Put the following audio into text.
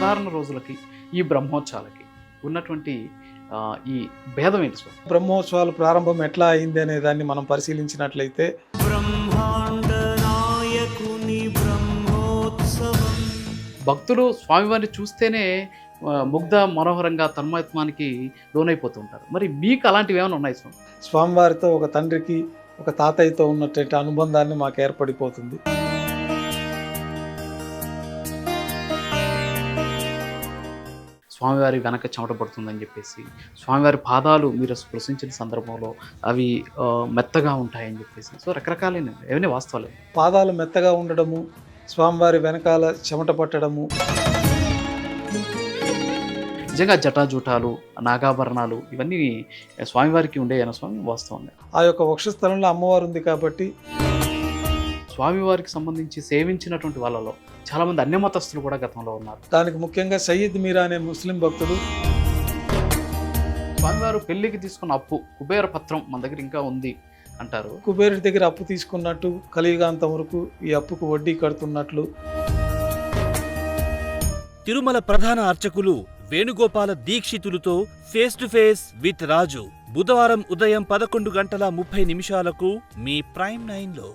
సాధారణ రోజులకి ఈ బ్రహ్మోత్సవాలకి ఉన్నటువంటి ఈ భేదం ఏంటి స్వామి? బ్రహ్మోత్సవాలు ప్రారంభం ఎట్లా అయింది అనే దాన్ని మనం పరిశీలించినట్లయితే భక్తులు స్వామివారిని చూస్తేనే ముగ్ధ మనోహరంగా తన్మయత్వానికి లోనైపోతూ ఉంటారు. మరి మీకు అలాంటివి ఏమైనా ఉన్నాయి స్వామి? స్వామివారితో ఒక తండ్రికి ఒక తాతయ్యతో ఉన్నటువంటి అనుబంధాన్ని మాకు ఏర్పడిపోతుంది. స్వామివారి వెనక చెమట పడుతుందని చెప్పేసి, స్వామివారి పాదాలు మీరు స్పృశించిన సందర్భంలో అవి మెత్తగా ఉంటాయని చెప్పేసి, సో రకరకాలైన ఏమైనా వాస్తవాలే. పాదాలు మెత్తగా ఉండడము, స్వామివారి వెనకాల చెమట పట్టడము, నిజంగా జటాజూటాలు, నాగాభరణాలు ఇవన్నీ స్వామివారికి ఉండేయన స్వామి వాస్తవంగా. ఆ యొక్క వక్షస్థలంలో అమ్మవారు ఉంది కాబట్టి స్వామివారికి సంబంధించి సేవించినటువంటి వాళ్ళలో చాలామంది అన్యమతస్థులు కూడా గతంలో ఉన్నారు. దానికి ముఖ్యంగా సయ్యద్ మీరా అనే ముస్లిం భక్తుడు స్వామివారు పెళ్లికి తీసుకున్న అప్పు కుబేర పత్రం మన దగ్గర ఇంకా ఉంది అంటారు. కుబేరుడి దగ్గర అప్పు తీసుకున్నట్టు, కలియుగాంతం వరకు ఈ అప్పుకు వడ్డీ కడుతున్నట్లు. తిరుమల ప్రధాన అర్చకులు వేణుగోపాల దీక్షితులతో face to face with Raju బుధవారం ఉదయం 11:30 మీ ప్రైమ్ 9లో.